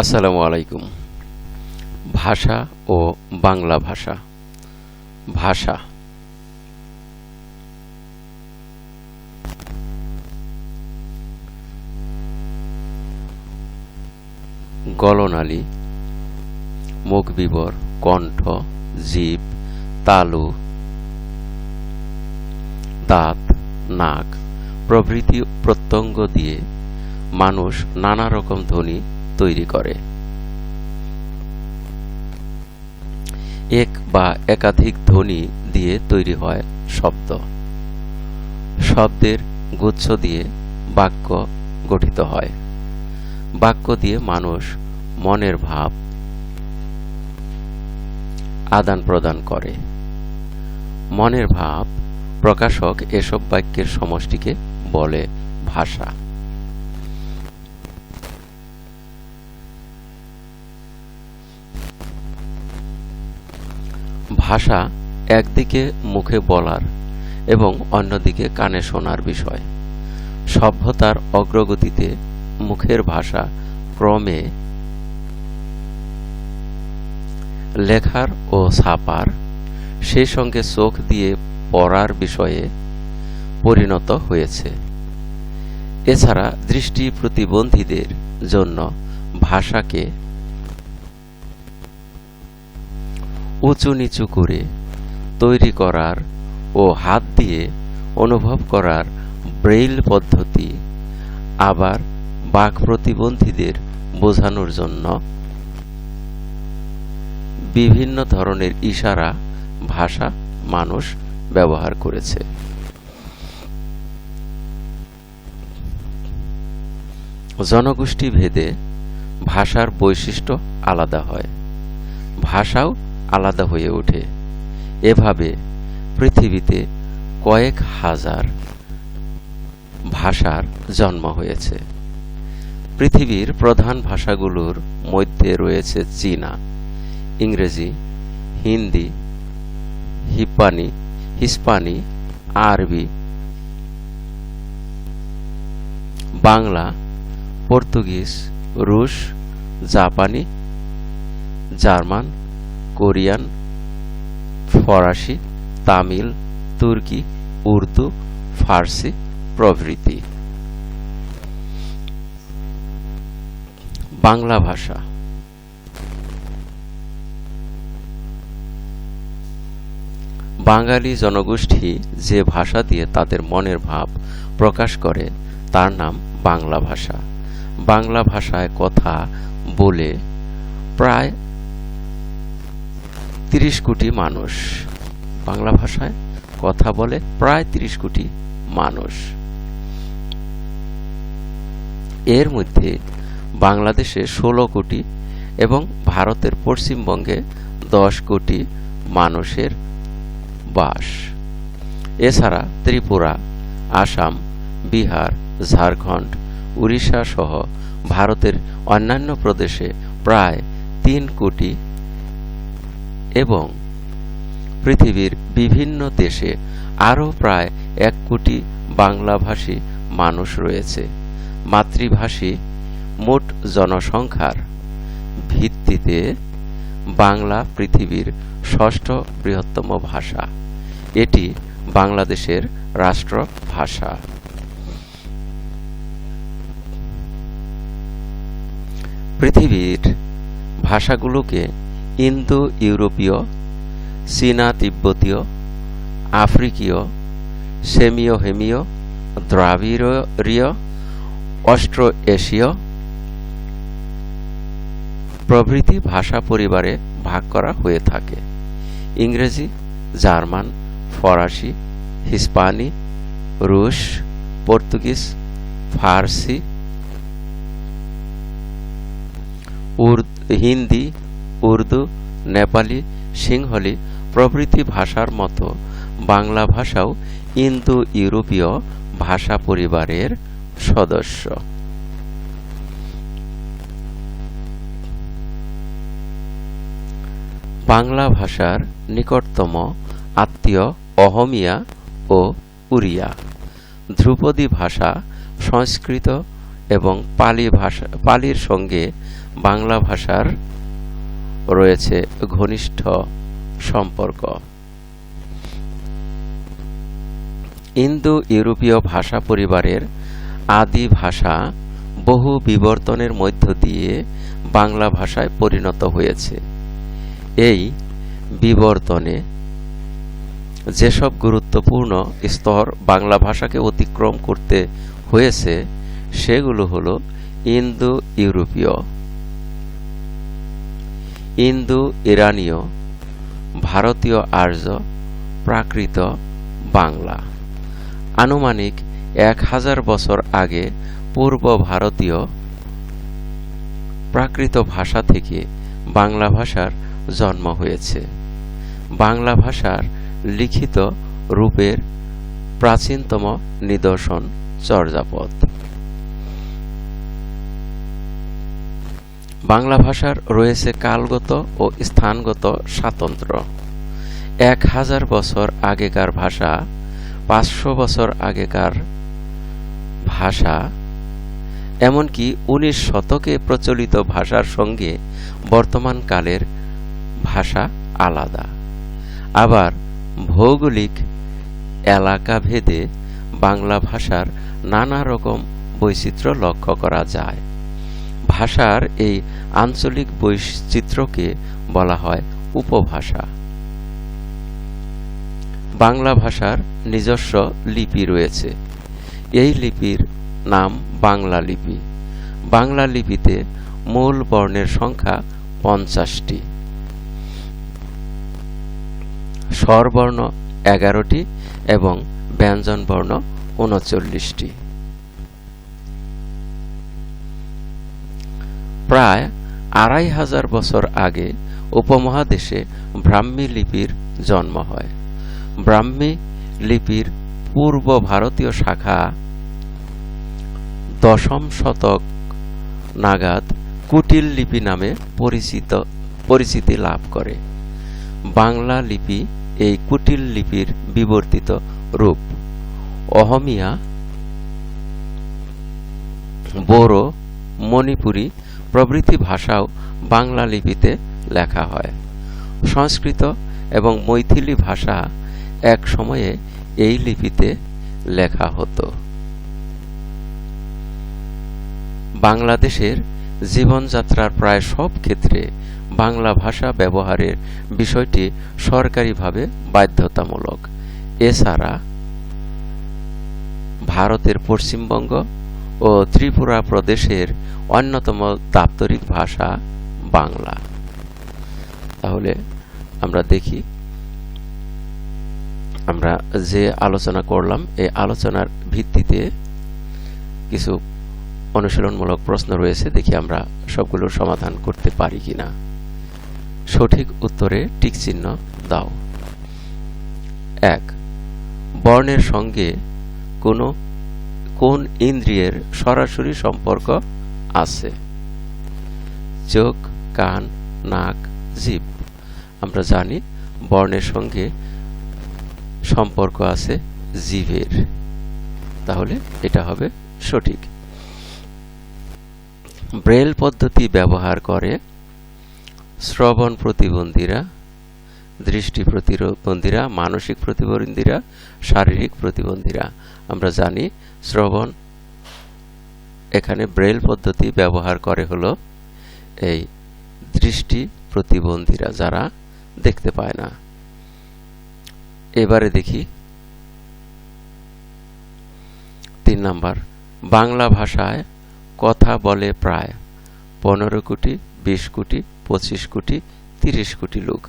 আসসালামু আলাইকুম। ভাষা ও বাংলা ভাষা। ভাষা গলনালী, মুখবিবর, কণ্ঠ, জিভ, তালু, দাঁত, নাক প্রভৃতি প্রত্যঙ্গ দিয়ে মানুষ নানা রকম ধ্বনি তৈরি করে। এক বা একাধিক ধ্বনি দিয়ে তৈরি হয় শব্দ। শব্দের গুচ্ছ দিয়ে বাক্য গঠিত হয়। বাক্য দিয়ে মানুষ মনের ভাব আদান প্রদান করে। মনের ভাব প্রকাশক এসব বাক্যের সমষ্টিকে বলে ভাষা। ভাষা একদিকে মুখে বলার এবং অন্যদিকে কানে শোনার বিষয়। সভ্যতার অগ্রগতিতে মুখের ভাষা ক্রমে লেখার ও ছাপার, সেই সঙ্গে চোখ দিয়ে পড়ার বিষয়ে পরিণত হয়েছে। এছাড়া দৃষ্টি প্রতিবন্ধীদের জন্য ভাষাকে উঁচু নিচু করে তৈরি করার ও হাত দিয়ে অনুভব করার ব্রেইল পদ্ধতি, আবার বাক প্রতিবন্ধীদের বোঝানোর জন্য বিভিন্ন ধরনের ইশারা ভাষা মানুষ ব্যবহার করেছে। জনগোষ্ঠী ভেদে ভাষার বৈশিষ্ট্য আলাদা হয়, ভাষাও আলাদা হয়ে ওঠে। এভাবে পৃথিবীতে কয়েক হাজার ভাষার জন্ম হয়েছে। পৃথিবীর প্রধান ভাষাগুলোর মধ্যে রয়েছে চীনা, ইংরেজি, হিন্দি, হিস্পানি, আরবি, বাংলা, পর্তুগিজ, রুশ, জাপানি, জার্মান, কোরিয়ান, ফরাসি, তামিল, তুর্কি, উর্দু, ফার্সি প্রভৃতি। বাংলা ভাষা। বাঙালি জনগোষ্ঠী যে ভাষা দিয়ে তাদের মনের ভাব প্রকাশ করে তার নাম বাংলা ভাষা। বাংলা ভাষায় কথা বলে প্রায় 30 কোটি মানুষ। বাংলা ভাষায় কথা বলে প্রায় 30 কোটি মানুষ। এর মধ্যে বাংলাদেশে 16 কোটি এবং ভারতের পশ্চিমবঙ্গে 10 কোটি মানুষের বাস। এছাড়া ত্রিপুরা, আসাম, বিহার, ঝাড়খণ্ড, উড়িষ্যা সহ ভারতের অন্যান্য প্রদেশে প্রায় 3 কোটি এবং পৃথিবীর বিভিন্ন দেশে আরও প্রায় 1 কোটি বাংলাভাষী মানুষ রয়েছে। মাতৃভাষী মোট জনসংখ্যার ভিত্তিতে বাংলা পৃথিবীর 6ষ্ঠ বৃহত্তম ভাষা। এটি বাংলাদেশের রাষ্ট্রভাষা। পৃথিবীর ভাষাগুলোকে ইন্দো ইউরোপীয়, চীনা তিব্বতীয়, আফ্রিকীয়, সেমীয় হেমীয়, দ্রাবিড়ীয়, অস্ট্রো এশীয় প্রভৃতি ভাষা পরিবারে ভাগ করা হয়ে থাকে। ইংরেজি, জার্মান, ফরাসি, হিস্পানি, রুশ, পর্তুগিজ, ফার্সি, হিন্দি, উর্দু, নেপালি, সিংহলি প্রভৃতি ভাষার মতো বাংলা ভাষাও ইন্দো ইউরোপীয় ভাষা পরিবারের সদস্য। বাংলা ভাষার নিকটতম আত্মীয় অহমিয়া ও উড়িয়া। ধ্রুপদী ভাষা সংস্কৃত এবং পালির সঙ্গে বাংলা ভাষার রয়েছে ঘনিষ্ঠ সম্পর্ক। ইন্দো ইউরোপীয় ভাষা পরিবারের আদি ভাষা বহু বিবর্তনের মধ্য দিয়ে বাংলা ভাষায় পরিণত হয়েছে। এই বিবর্তনে যেসব গুরুত্বপূর্ণ স্তর বাংলা ভাষাকে অতিক্রম করতে হয়েছে সেগুলো হলো ইন্দো ইউরোপীয়, ইন্দো ইরানীয়, ভারতীয় আর্য, প্রাকৃত বাংলা। আনুমানিক 1000 বছর আগে পূর্ব ভারতীয় প্রাকৃত ভাষা থেকে বাংলা ভাষার জন্ম হয়েছে। বাংলা ভাষার লিখিত রূপের প্রাচীনতম নিদর্শন চর্যাপদ। বাংলা ভাষার রয়েছে কালগত ও স্থানগত স্বাতন্ত্র্য। 1000 বছর আগেকার ভাষা, 500 বছর আগেকার ভাষা, এমনকি 19 শতকে প্রচলিত ভাষার সঙ্গে বর্তমান কালের ভাষা আলাদা। আবার ভৌগোলিক এলাকা ভেদে বাংলা ভাষার নানা রকম বৈচিত্র্য লক্ষ্য করা যায়। ভাষার এই আঞ্চলিক বৈচিত্র্যকে বলা হয় উপভাষা। বাংলা ভাষার নিজস্ব লিপি রয়েছে। এই লিপির নাম বাংলা লিপি। বাংলা লিপিতে মূল বর্ণের সংখ্যা 50টি, স্বরবর্ণ 11টি এবং ব্যঞ্জনবর্ণ 39টি। প্রায় 2500 বছর আগে উপমহাদেশে ব্রাহ্মী লিপির জন্ম হয়। ব্রাহ্মী লিপির পূর্ব ভারতীয় শাখা 10ম শতক নাগাদ কুটিল লিপি নামে পরিচিতি লাভ করে। বাংলা লিপি এই কুটিল লিপির বিবর্তিত রূপ। অহমিয়া, বোরো, মণিপুরী প্রভৃতি ভাষাও বাংলা লিপিতে লেখা হয়। সংস্কৃত এবং মৈথিলি ভাষা এক সময়ে এই লিপিতে লেখা হতো। বাংলাদেশের জীবনযাত্রার প্রায় সব ক্ষেত্রে বাংলা ভাষা ব্যবহারের বিষয়টি সরকারিভাবে বাধ্যতামূলক। এছাড়া ভারতের পশ্চিমবঙ্গ ও ত্রিপুরা প্রদেশের অন্যতম দাপ্তরিক ভাষা বাংলা। তাহলে আমরা দেখি, আমরা যে আলোচনা করলাম এই আলোচনার ভিত্তিতে কিছু অনুশীলনমূলক প্রশ্ন রয়েছে, দেখি আমরা সবগুলোর সমাধান করতে পারি কিনা। সঠিক উত্তরে টিক চিহ্ন দাও। 1. বর্ণের সঙ্গে কোন ইন্দ্রিয়ের সরাসরি সম্পর্ক আছে? চোখ, কান, নাক, জিভ। আমরা জানি বর্ণের সঙ্গে সম্পর্ক আছে জিভের, তাহলে এটা হবে সঠিক। ব্রেল পদ্ধতি ব্যবহার করে শ্রবণ প্রতিবন্ধীরা, দৃষ্টি প্রতিবন্ধীরা, মানসিক প্রতিবন্ধীরা, শারীরিক প্রতিবন্ধীরা। আমরা জানি শ্রবণ, এখানে ব্রেল পদ্ধতি ব্যবহার করে হলো এই দৃষ্টি প্রতিবন্ধীরা, যারা দেখতে পায় না। এবারে দেখি 3 নাম্বার। বাংলা ভাষায় কথা বলে প্রায় 15 কোটি, 20 কোটি, 25 কোটি, 30 কোটি লোক।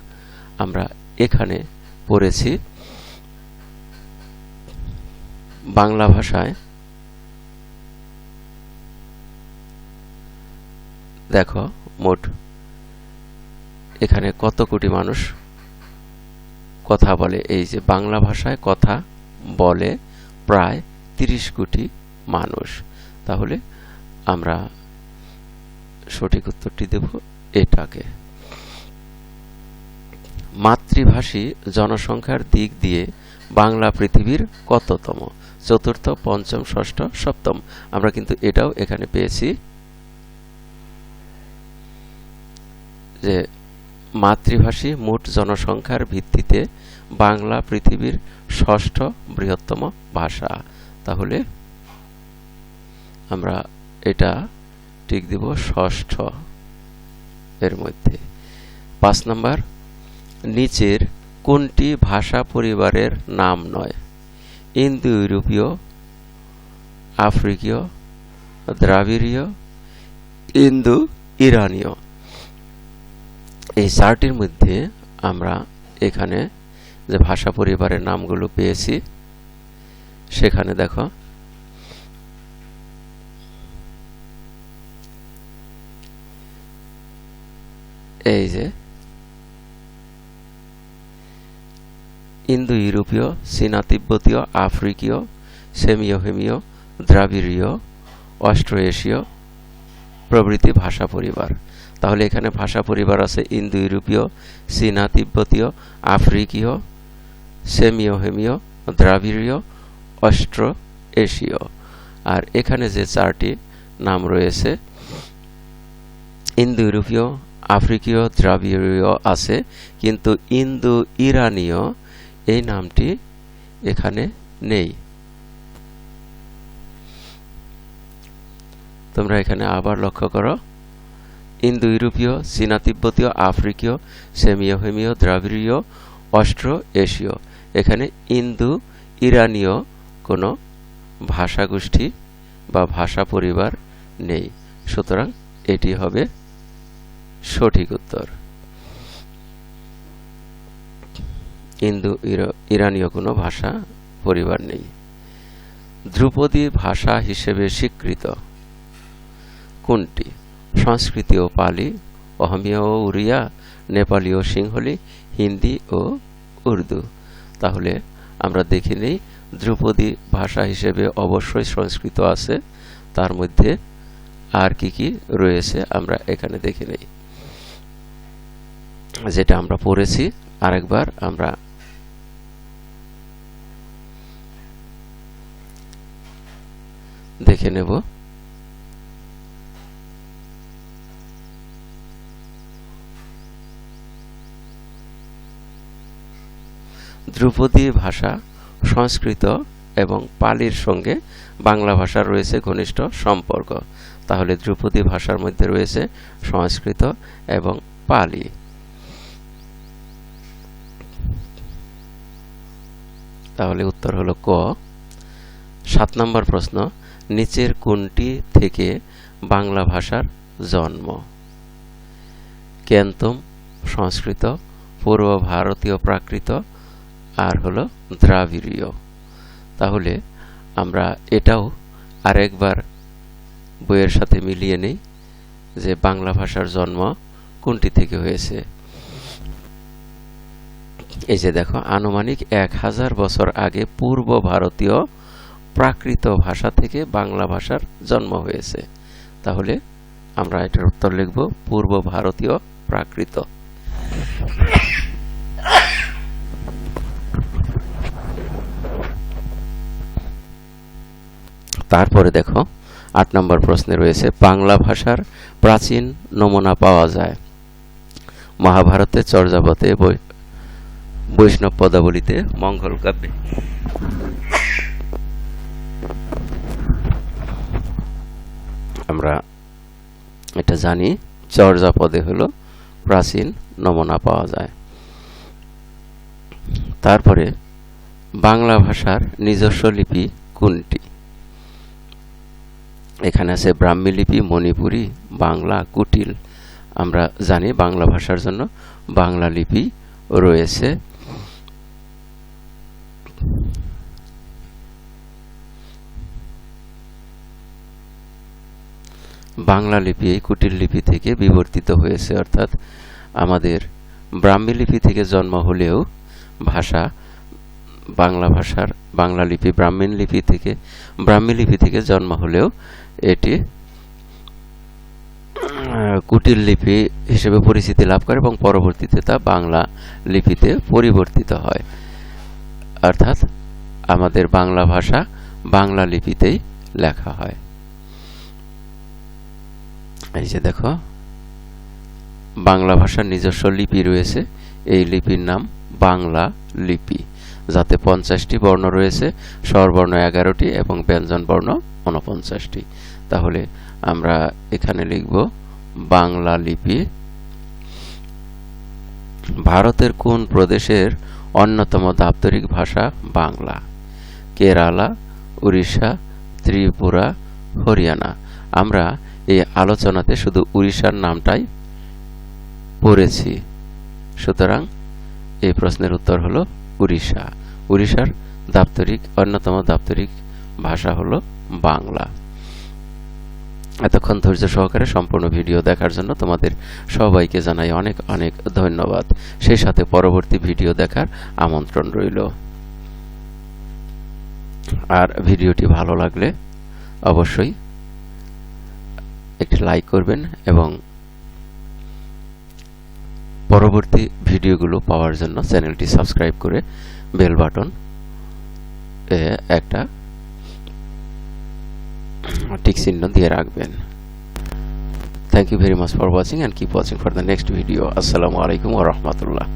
আমরা এখানে পড়েছি বাংলা ভাষায়, দেখো মোট এখানে কত কোটি মানুষ কথা বলে। এই যে বাংলা ভাষায় কথা বলে প্রায় 30 কোটি মানুষ। তাহলে আমরা সঠিক উত্তরটি দেব এটাকে। মাতৃভাষী জনসংখ্যার দিক দিয়ে বাংলা পৃথিবীর কততম? চতুর্থ, পঞ্চম, ষষ্ঠ, সপ্তম। আমরা কিন্তু এটাও এখানে পেয়েছি যে মাতৃভাষী মোট জনসংখ্যার ভিত্তিতে বাংলা পৃথিবীর ষষ্ঠ বৃহত্তম ভাষা। তাহলে আমরা এটা টিক দিব ষষ্ঠ এর মধ্যে। 5 নম্বর, নিচের কোনটি ভাষা পরিবারের নাম নয়? ইন্দো ইউরোপীয়, আফ্রিকীয়, দ্রাবিড়ীয়, ইন্দো ইরানীয়। এই চারটির মধ্যে আমরা এখানে যে ভাষা পরিবারের নামগুলো পেয়েছি সেখানে দেখো এই যে ইন্দো ইউরোপীয়, চীনা তিব্বতীয়, আফ্রিকীয়, সেমিওহেমীয়, দ্রাবিড়ীয়, অস্ট্রো এশীয় প্রভৃতি ভাষা পরিবার। তাহলে এখানে ভাষা পরিবার আছে ইন্দো ইউরোপীয়, চীনা তিব্বতীয়, আফ্রিকীয়, সেমিওহেমীয়, দ্রাবিড়ীয়, অস্ট্রো এশীয়। আর এখানে যে চারটি নাম রয়েছে ইন্দো ইউরোপীয়, আফ্রিকীয়, দ্রাবিড়ীয় আছে, কিন্তু ইন্দো ইরানীয় এই নামটি এখানে নেই। তোমরা এখানে আবার লক্ষ্য করো, ইন্দো ইউরোপীয়, চীনা তিব্বতীয়, আফ্রিকীয়, সেমিওহেমীয়, দ্রাবিড়ীয়, অস্ট্রো এশীয়। এখানে ইন্দো ইরানীয় কোনো ভাষাগোষ্ঠী বা ভাষা পরিবার নেই। সুতরাং এটি হবে সঠিক উত্তর। ইন্দো ইরানীয় কোনো ভাষা পরিবার নেই। ধ্রুপদী ভাষা হিসেবে স্বীকৃত কোনটি? সংস্কৃত ও পালি, অহমীয় ও উড়িয়া, নেপালি ও সিংহলি, হিন্দি ও উর্দু। তাহলে আমরা দেখে নেই ধ্রুপদী ভাষা হিসেবে অবশ্যই সংস্কৃত আছে, তার মধ্যে আর কি কি রয়েছে আমরা এখানে দেখে নেই। যেটা আমরা পড়েছি আরেকবার আমরা দেখে নেব। ধ্রুপদী ভাষা সংস্কৃত এবং পালির সঙ্গে বাংলা ভাষার রয়েছে ঘনিষ্ঠ সম্পর্ক। তাহলে ধ্রুপদী ভাষার মধ্যে রয়েছে সংস্কৃত এবং পালি। তাহলে উত্তর হলো ক। 7 নম্বর প্রশ্ন, নিচের কোনটি থেকে বাংলা ভাষার জন্ম? ক্যান্তম, সংস্কৃত, পূর্ব ভারতীয় প্রাকৃত, আর হলো দ্রাবিড়ীয়। তাহলে আমরা এটাও আরেকবার বইয়ের সাথে মিলিয়ে নেই যে বাংলা ভাষার জন্ম কোনটি থেকে হয়েছে। এই যে দেখো, আনুমানিক 1000 বছর আগে পূর্ব ভারতীয় প্রাকৃত ভাষা থেকে বাংলা ভাষার জন্ম হয়েছে। তাহলে আমরা এটার উত্তর লিখব পূর্ব ভারতীয় প্রাকৃত। তারপরে দেখো 8 নম্বর প্রশ্নে রয়েছে বাংলা ভাষার প্রাচীন নমুনা পাওয়া যায় মহাভারতে, চর্যাপদে, বৈষ্ণব পদাবলিতে, মঙ্গল কাব্যে। আমরা এটা জানি, চর্যাপদে হলো প্রাচীন নমুনা পাওয়া যায়। তারপরে বাংলা ভাষার নিজস্ব লিপি কোনটি? এখানে আছে ব্রাহ্মী লিপি, মণিপুরী, বাংলা, কুটিল। আমরা জানি বাংলা ভাষার জন্য বাংলা লিপি রয়েছে। বাংলা লিপি এই কুটিল লিপি থেকে বিবর্তিত হয়েছে, অর্থাৎ আমাদের ব্রাহ্মী লিপি থেকে জন্ম হলেও ভাষা বাংলা লিপি ব্রাহ্মী লিপি থেকে জন্ম হলেও এটি কুটিল লিপি হিসেবে পরিচিতি লাভ করে এবং পরবর্তীতে তা বাংলা লিপিতে পরিবর্তিত হয়। অর্থাৎ আমাদের বাংলা ভাষা বাংলা লিপিতেই লেখা হয়। এই যে দেখো, বাংলা ভাষার নিজস্ব লিপি রয়েছে। এই লিপির নাম বাংলা লিপি, যাতে 50টি বর্ণ রয়েছে, স্বরবর্ণ 11টি এবং ব্যঞ্জন বর্ণ 49টি। তাহলে আমরা এখানে লিখব বাংলা লিপি। ভারতের কোন প্রদেশের অন্যতম দাপ্তরিক ভাষা বাংলা? কেরালা, উড়িষ্যা, ত্রিপুরা, হরিয়ানা। আমরা এই আলোচনাতে শুধু উড়িষ্যার নামটাই পড়েছি, সুতরাং এই প্রশ্নের উত্তর হলো উড়িষ্যা। উড়িষ্যার অন্যতম দাপ্তরিক ভাষা হলো বাংলা। এতক্ষণ ধৈর্য সহকারে সম্পূর্ণ ভিডিও দেখার জন্য তোমাদের সবাইকে জানাই অনেক অনেক ধন্যবাদ। সেই সাথে পরবর্তী ভিডিও দেখার আমন্ত্রণ রইল। আর ভিডিওটি ভালো লাগলে অবশ্যই একটি লাইক করবেন এবং পরবর্তী ভিডিওগুলো পাওয়ার জন্য চ্যানেলটি সাবস্ক্রাইব করে বেল বাটন একটা টিক চিহ্ন দিয়ে রাখবেন। Thank you very much for watching and keep watching for the next video. Assalamu alaikum wa rahmatullah.